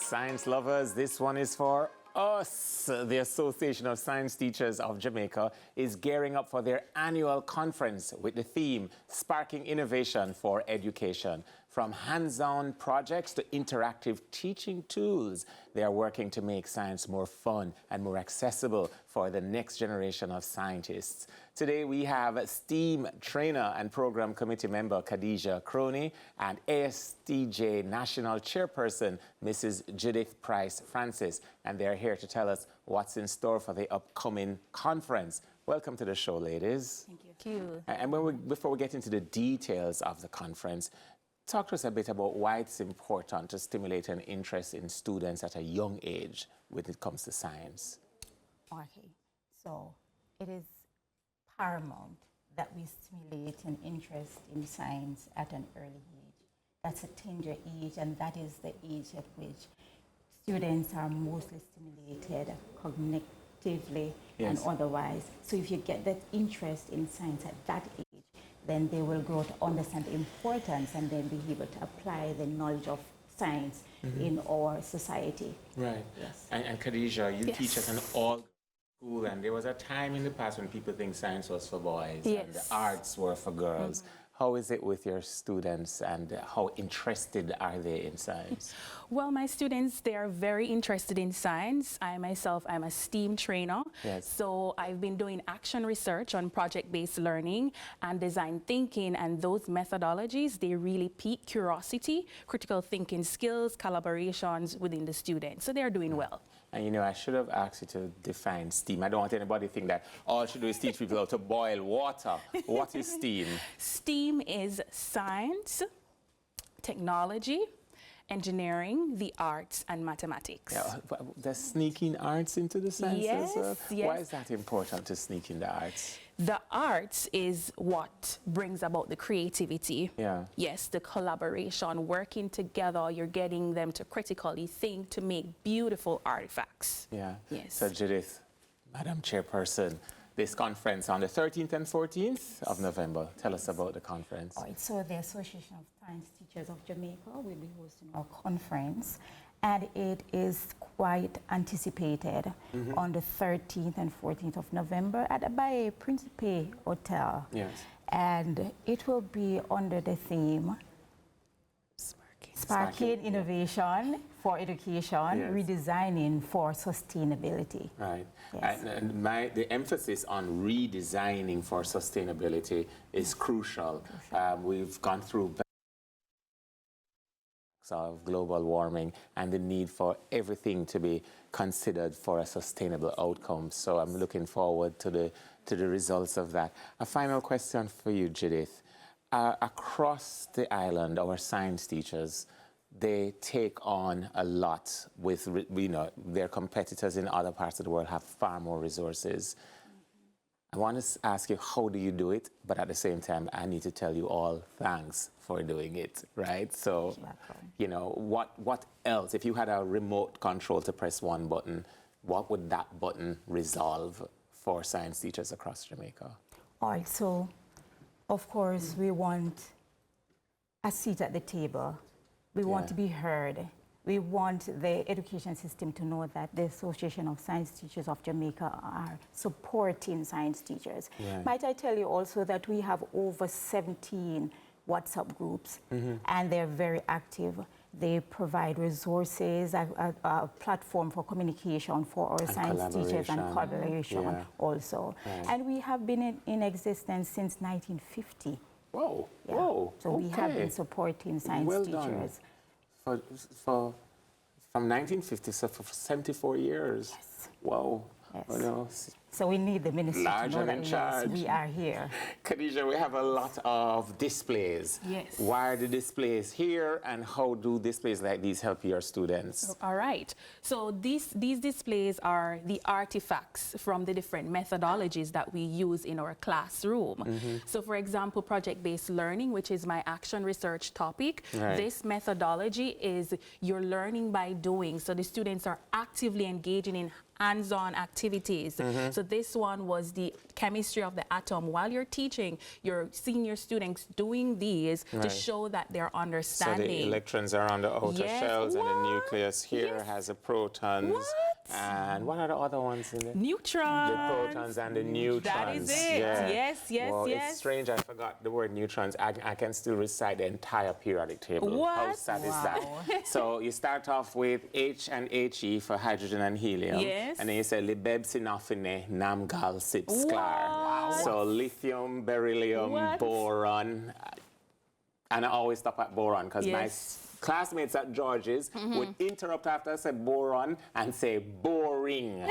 Science lovers, this one is for us. The Association of Science Teachers of Jamaica is gearing up for their annual conference with the theme, Sparking Innovation for Education. From hands-on projects to interactive teaching tools, they are working to make science more fun and more accessible for the next generation of scientists. Today we have STEAM trainer and program committee member Khadija Crony and ASTJ National Chairperson Mrs. Judith Price Francis, and they're here to tell us what's in store for the upcoming conference. Welcome to the show, ladies. Thank you. And before we get into the details of the conference, talk to us a bit about why it's important to stimulate an interest in students at a young age when it comes to science. Okay, so it is paramount that we stimulate an interest in science at an early age. That's a tender age, and that is the age at which students are mostly stimulated cognitively and otherwise. So if you get that interest in science at that age, then they will grow to understand the importance and then be able to apply the knowledge of science in our society. Right. Yes. And Khadija, you teach at an all-school, and there was a time in the past when people think science was for boys and the arts were for girls. How is it with your students, and how interested are they in science? Well, my students, they are very interested in science. I myself, I'm a STEAM trainer. Yes. So I've been doing action research on project-based learning and design thinking, and those methodologies, they really pique curiosity, critical thinking skills, collaborations within the students. So they're doing well. And you know, I should have asked you to define STEAM. I don't want anybody to think that all I should do is teach people how to boil water. What is STEAM? STEAM is science, technology, engineering, the arts, and mathematics. Yeah, there's sneaking arts into the science as well? Yes. Why is that important to sneak in the arts? The arts is what brings about the creativity. Yeah. Yes, the collaboration, working together, you're getting them to critically think to make beautiful artifacts. Yeah. Yes. So Judith, Madam Chairperson, this conference on the 13th and 14th of November. Tell us about the conference. All right, so the Association of Science Teachers of Jamaica will be hosting our conference, and it is quite anticipated on the 13th and 14th of November at the Baye Principe Hotel. Yes. And it will be under the theme Sparking Innovation for Education, Redesigning for Sustainability. Right. Yes. And the emphasis on redesigning for sustainability is crucial. We've gone through of global warming and the need for everything to be considered for a sustainable outcome. So I'm looking forward to the results of that. A final question for you, Judith. Across the island, our science teachers, they take on a lot with, you know, their competitors in other parts of the world have far more resources. I want to ask you, how do you do it? But at the same time, I need to tell you all thanks for doing it, right? So, you know, what else? If you had a remote control to press one button, what would that button resolve for science teachers across Jamaica? All right, so of course we want a seat at the table. We want to be heard. We want the education system to know that the Association of Science Teachers of Jamaica are supporting science teachers. Might I tell you also that we have over 17 WhatsApp groups, and they're very active. They provide resources, a platform for communication for our science teachers and collaboration also. And we have been in existence since 1950. Whoa, Yeah. whoa. So we have been supporting science teachers. From 1950, so for 74 years. Yes. Wow. Yes. You know, So we need the minister large to know and in that charge. yes, we are here. Khadija, we have a lot of displays. Yes. Why are the displays here, and how do displays like these help your students? All right. So these displays are the artifacts from the different methodologies that we use in our classroom. So for example, project-based learning, which is my action research topic, this methodology is you're learning by doing. So the students are actively engaging in hands-on activities. So this one was the chemistry of the atom. While you're teaching, your senior students doing these to show that they're understanding. So the electrons are on the outer shells, and the nucleus here has the protons. And what are the other ones in there? Neutrons. The protons and the neutrons. That is it. Yes, well, yes. It's strange I forgot the word neutrons. I can still recite the entire periodic table. What? How sad is that? So you start off with H and He for hydrogen and helium. Yes. And then you say libeb sinafine namgal sit sklar. Wow. So lithium, beryllium, boron. And I always stop at boron because my classmates at George's would interrupt after I said boron and say boring.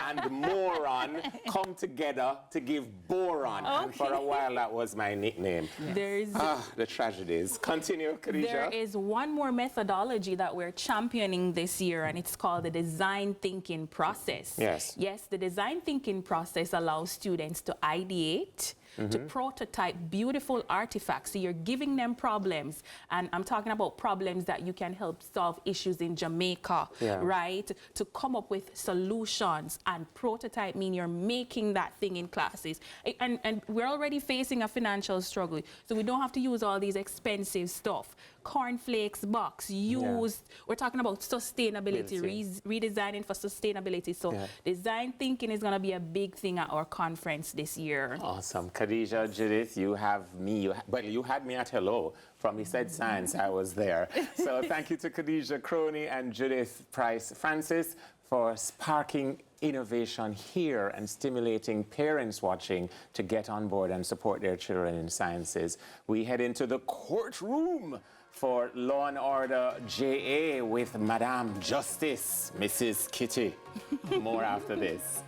And moron come together to give boron. And for a while, that was my nickname. The tragedies. Continue, Khadija. There is one more methodology that we're championing this year, and it's called the design thinking process. Yes. Yes, the design thinking process allows students to ideate, to prototype beautiful artifacts. So you're giving them problems, and I'm talking about problems that you can help solve issues in Jamaica, right? To come up with solutions, and prototype mean you're making that thing in classes. And we're already facing a financial struggle, so we don't have to use all these expensive stuff. Cornflakes box used. We're talking about sustainability, redesigning for sustainability. So design thinking is going to be a big thing at our conference this year. Awesome. Khadija, Judith, you have me. You had me at hello. From He Said Science, I was there. So thank you to Khadija Crony and Judith Price Francis for sparking innovation here and stimulating parents watching to get on board and support their children in sciences. We head into the courtroom for Law and Order JA with Madame Justice, Mrs. Kitty. More after this.